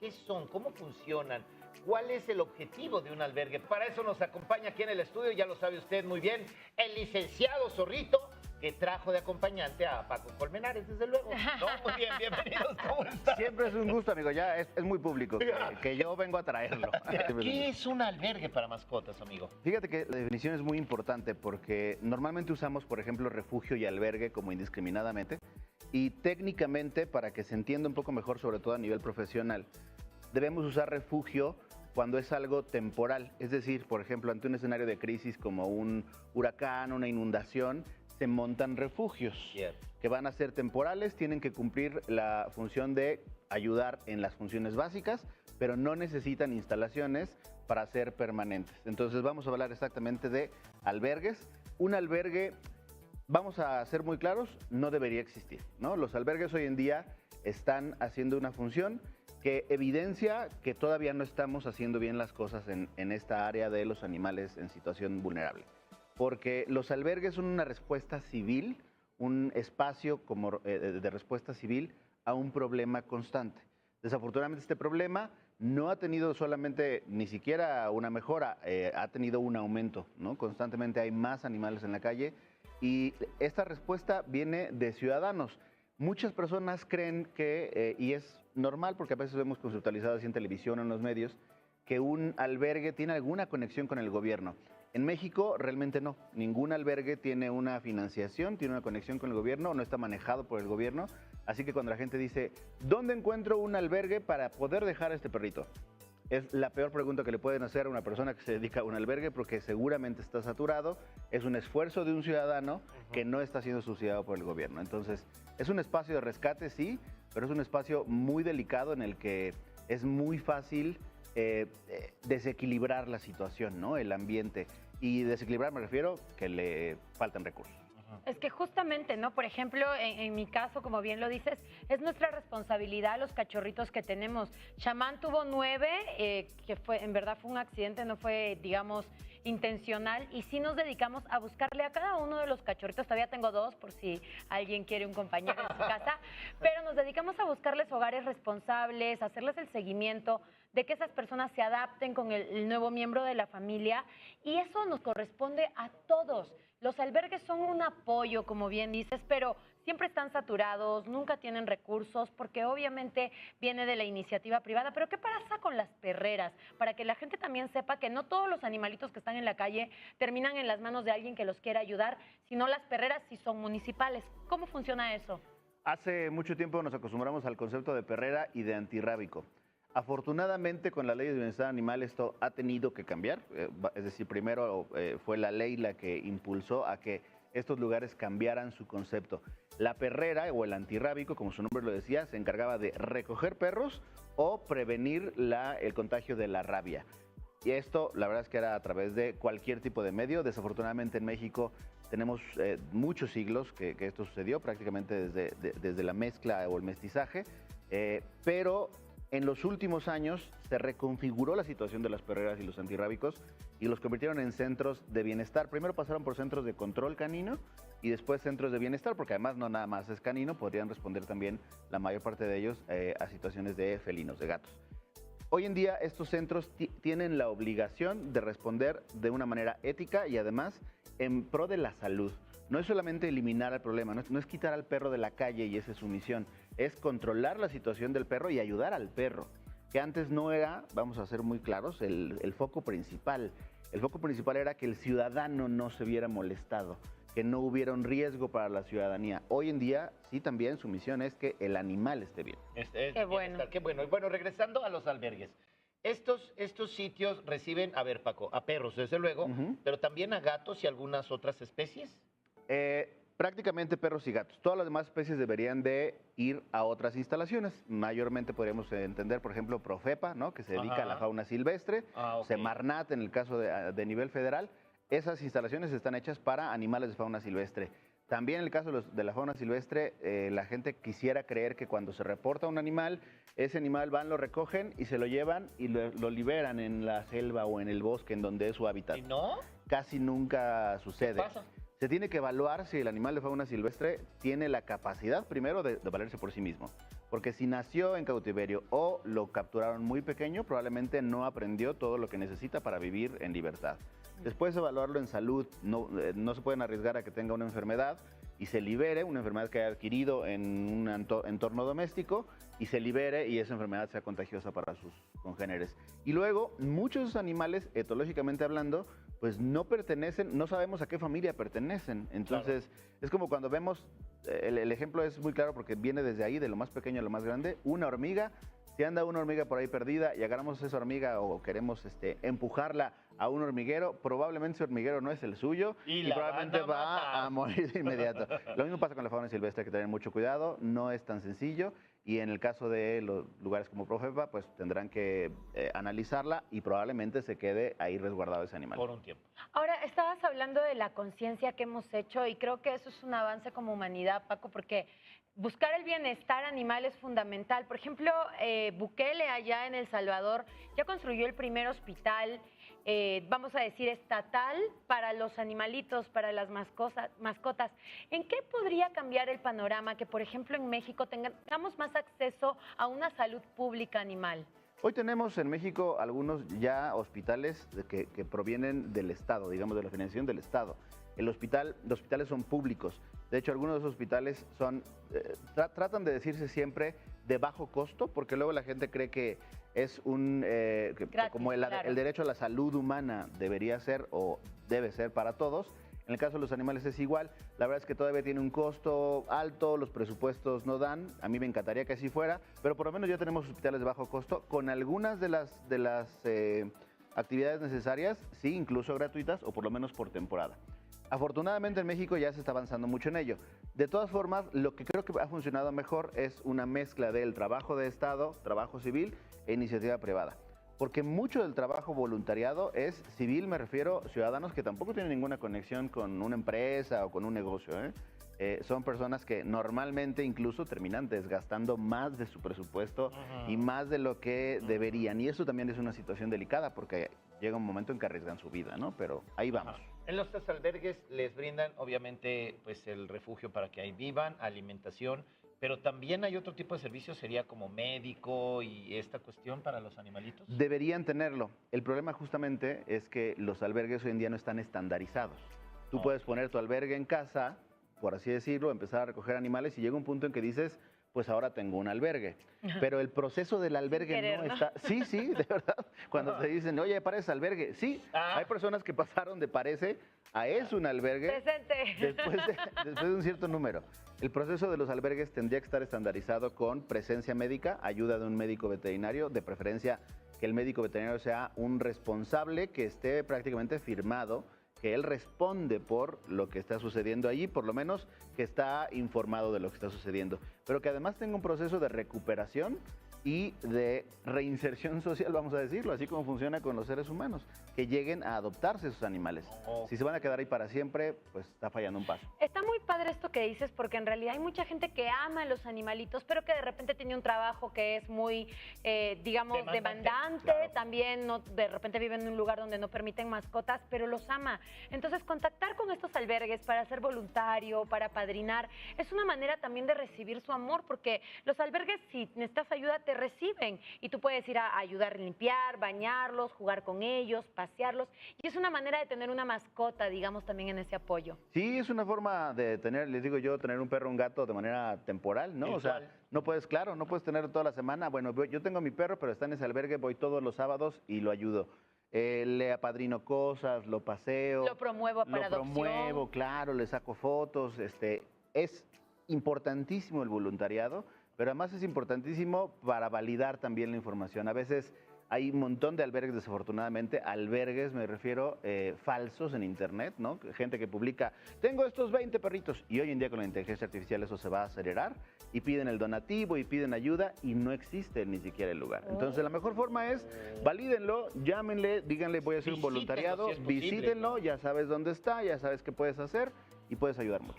¿Qué son? ¿Cómo funcionan? ¿Cuál es el objetivo de un albergue? Para eso nos acompaña aquí en el estudio, ya lo sabe usted muy bien, el licenciado Zorrito, que trajo de acompañante a Paco Colmenares, desde luego. No, muy bien, bienvenidos, ¿cómo están? Siempre es un gusto, amigo, ya es muy público que yo vengo a traerlo. ¿Qué es un albergue para mascotas, amigo? Fíjate que la definición es muy importante porque normalmente usamos, por ejemplo, refugio y albergue como indiscriminadamente y técnicamente, para que se entienda un poco mejor, sobre todo a nivel profesional, debemos usar refugio cuando es algo temporal, es decir, por ejemplo, ante un escenario de crisis como un huracán, una inundación, se montan refugios que van a ser temporales, tienen que cumplir la función de ayudar en las funciones básicas, pero no necesitan instalaciones para ser permanentes. Entonces vamos a hablar exactamente de albergues. Un albergue, vamos a ser muy claros, no debería existir, ¿no? Los albergues hoy en día están haciendo una función que evidencia que todavía no estamos haciendo bien las cosas en esta área de los animales en situación vulnerable. Porque los albergues son una respuesta civil, un espacio como de respuesta civil a un problema constante. Desafortunadamente este problema no ha tenido solamente ni siquiera una mejora, ha tenido un aumento, ¿no? Constantemente hay más animales en la calle y esta respuesta viene de ciudadanos. Muchas personas creen que, y es normal porque a veces vemos conceptualizado así en televisión o en los medios, que un albergue tiene alguna conexión con el gobierno. En México realmente no, ningún albergue tiene una financiación, tiene una conexión con el gobierno, no está manejado por el gobierno, así que cuando la gente dice, ¿dónde encuentro un albergue para poder dejar a este perrito? Es la peor pregunta que le pueden hacer a una persona que se dedica a un albergue porque seguramente está saturado, es un esfuerzo de un ciudadano que no está siendo subsidiado por el gobierno. Entonces, es un espacio de rescate, sí, pero es un espacio muy delicado en el que es muy fácil desequilibrar la situación, ¿no? El ambiente. Y desequilibrar me refiero que le faltan recursos. Es que justamente, ¿no? Por ejemplo, en mi caso, como bien lo dices, es nuestra responsabilidad los cachorritos que tenemos. Chamán tuvo 9, que en verdad fue un accidente, no fue, digamos, intencional, y sí nos dedicamos a buscarle a cada uno de los cachorritos. Todavía tengo 2 por si alguien quiere un compañero en su casa, pero nos dedicamos a buscarles hogares responsables, a hacerles el seguimiento de que esas personas se adapten con el nuevo miembro de la familia, y eso nos corresponde a todos. Los albergues son un apoyo, como bien dices, pero siempre están saturados, nunca tienen recursos, porque obviamente viene de la iniciativa privada. Pero ¿qué pasa con las perreras? Para que la gente también sepa que no todos los animalitos que están en la calle terminan en las manos de alguien que los quiera ayudar, sino las perreras sí son municipales. ¿Cómo funciona eso? Hace mucho tiempo nos acostumbramos al concepto de perrera y de antirrábico. Afortunadamente, con la ley de bienestar animal esto ha tenido que cambiar, es decir, primero fue la ley la que impulsó a que estos lugares cambiaran su concepto. La perrera o el antirrábico, como su nombre lo decía, se encargaba de recoger perros o prevenir el contagio de la rabia. Y esto, la verdad es que era a través de cualquier tipo de medio. Desafortunadamente en México tenemos muchos siglos que esto sucedió, prácticamente desde la mezcla o el mestizaje, pero en los últimos años se reconfiguró la situación de las perreras y los antirrábicos y los convirtieron en centros de bienestar. Primero pasaron por centros de control canino y después centros de bienestar, porque además no nada más es canino, podrían responder también la mayor parte de ellos a situaciones de felinos, de gatos. Hoy en día estos centros tienen la obligación de responder de una manera ética y además en pro de la salud. No es solamente eliminar el problema, no es quitar al perro de la calle y esa es su misión, es controlar la situación del perro y ayudar al perro, que antes no era, vamos a ser muy claros, el foco principal. El foco principal era que el ciudadano no se viera molestado, que no hubiera un riesgo para la ciudadanía. Hoy en día, sí, también su misión es que el animal esté bien. Qué bueno. Qué bueno. Y bueno, regresando a los albergues. Estos sitios reciben, a ver, Paco, a perros, desde luego, pero también a gatos y algunas otras especies. Prácticamente perros y gatos. Todas las demás especies deberían de ir a otras instalaciones. Mayormente podríamos entender, por ejemplo, Profepa, ¿no? Que se dedica a la fauna silvestre, okay. Semarnat en el caso de nivel federal. Esas instalaciones están hechas para animales de fauna silvestre. También en el caso de la fauna silvestre, la gente quisiera creer que cuando se reporta un animal, ese animal van, lo recogen y se lo llevan y lo liberan en la selva o en el bosque en donde es su hábitat. ¿Y no? Casi nunca sucede. ¿Qué pasa? Se tiene que evaluar si el animal de fauna silvestre tiene la capacidad, primero, de valerse por sí mismo. Porque si nació en cautiverio o lo capturaron muy pequeño, probablemente no aprendió todo lo que necesita para vivir en libertad. Después evaluarlo en salud, no se pueden arriesgar a que tenga una enfermedad y se libere, una enfermedad que haya adquirido en un entorno doméstico, y se libere y esa enfermedad sea contagiosa para sus congéneres. Y luego, muchos de esos animales, etológicamente hablando, pues no pertenecen, no sabemos a qué familia pertenecen. Entonces, claro, es como cuando vemos, el ejemplo es muy claro porque viene desde ahí, de lo más pequeño a lo más grande, una hormiga. Si anda una hormiga por ahí perdida y agarramos esa hormiga o queremos empujarla a un hormiguero, probablemente ese hormiguero no es el suyo y probablemente va a morir de inmediato. Lo mismo pasa con la fauna silvestre, hay que tener mucho cuidado, no es tan sencillo, y en el caso de los lugares como Profepa, pues tendrán que analizarla y probablemente se quede ahí resguardado ese animal. Por un tiempo. Ahora, estabas hablando de la conciencia que hemos hecho y creo que eso es un avance como humanidad, Paco, porque buscar el bienestar animal es fundamental. Por ejemplo, Bukele allá en El Salvador ya construyó el primer hospital, vamos a decir, estatal para los animalitos, para las mascotas. ¿En qué podría cambiar el panorama que, por ejemplo, en México tengamos más acceso a una salud pública animal? Hoy tenemos en México algunos ya hospitales que provienen del Estado, digamos, de la financiación del Estado. Los hospitales son públicos. De hecho, algunos de esos hospitales tratan de decirse siempre de bajo costo, porque luego la gente cree que es gratis, como el derecho a la salud humana debería ser o debe ser para todos. En el caso de los animales es igual. La verdad es que todavía tiene un costo alto, los presupuestos no dan. A mí me encantaría que así fuera, pero por lo menos ya tenemos hospitales de bajo costo con algunas de las actividades necesarias, sí, incluso gratuitas o por lo menos por temporada. Afortunadamente en México ya se está avanzando mucho en ello. De todas formas, lo que creo que ha funcionado mejor es una mezcla del trabajo de Estado, trabajo civil e iniciativa privada. Porque mucho del trabajo voluntariado es civil, me refiero a ciudadanos que tampoco tienen ninguna conexión con una empresa o con un negocio. Son personas que normalmente incluso terminan desgastando más de su presupuesto y más de lo que deberían. Y eso también es una situación delicada porque llega un momento en que arriesgan su vida, ¿no? Pero ahí vamos. En los albergues les brindan, obviamente, pues el refugio para que ahí vivan, alimentación, pero también hay otro tipo de servicios, sería como médico y esta cuestión para los animalitos. Deberían tenerlo. El problema justamente es que los albergues hoy en día no están estandarizados. Tú puedes poner tu albergue en casa, por así decirlo, empezar a recoger animales y llega un punto en que dices, pues ahora tengo un albergue. Pero el proceso del albergue no está... Sí, de verdad. Cuando te dicen, oye, parece albergue. Sí, hay personas que pasaron de parece a es un albergue después de un cierto número. El proceso de los albergues tendría que estar estandarizado con presencia médica, ayuda de un médico veterinario, de preferencia que el médico veterinario sea un responsable que esté prácticamente firmado, que él responde por lo que está sucediendo allí, por lo menos que está informado de lo que está sucediendo, pero que además tenga un proceso de recuperación y de reinserción social, vamos a decirlo, así como funciona con los seres humanos, que lleguen a adoptarse esos animales. Si se van a quedar ahí para siempre, pues está fallando un paso. Está muy padre esto que dices, porque en realidad hay mucha gente que ama a los animalitos, pero que de repente tiene un trabajo que es muy, digamos, demandante. Claro. También de repente viven en un lugar donde no permiten mascotas, pero los ama. Entonces, contactar con estos albergues para ser voluntario, para padrinar, es una manera también de recibir su amor, porque los albergues, si necesitas ayuda, te reciben y tú puedes ir a ayudar a limpiar, bañarlos, jugar con ellos, pasearlos, y es una manera de tener una mascota, digamos, también en ese apoyo. Sí, es una forma de tener, les digo yo, tener un perro o un gato de manera temporal, ¿no? O sea, no puedes tenerlo toda la semana. Bueno, yo tengo mi perro, pero está en ese albergue, voy todos los sábados y lo ayudo. Le apadrino cosas, lo paseo. Lo promuevo para adopción. Lo promuevo, claro, le saco fotos. Es importantísimo el voluntariado, pero además es importantísimo para validar también la información. A veces hay un montón de albergues, desafortunadamente, albergues, me refiero, falsos en internet, ¿no? Gente que publica, tengo estos 20 perritos, y hoy en día con la inteligencia artificial eso se va a acelerar, y piden el donativo, y piden ayuda, y no existe ni siquiera el lugar. Entonces la mejor forma es, valídenlo, llámenle, díganle, voy a hacer un voluntariado, visítenlo, ya sabes dónde está, ya sabes qué puedes hacer, y puedes ayudar mucho.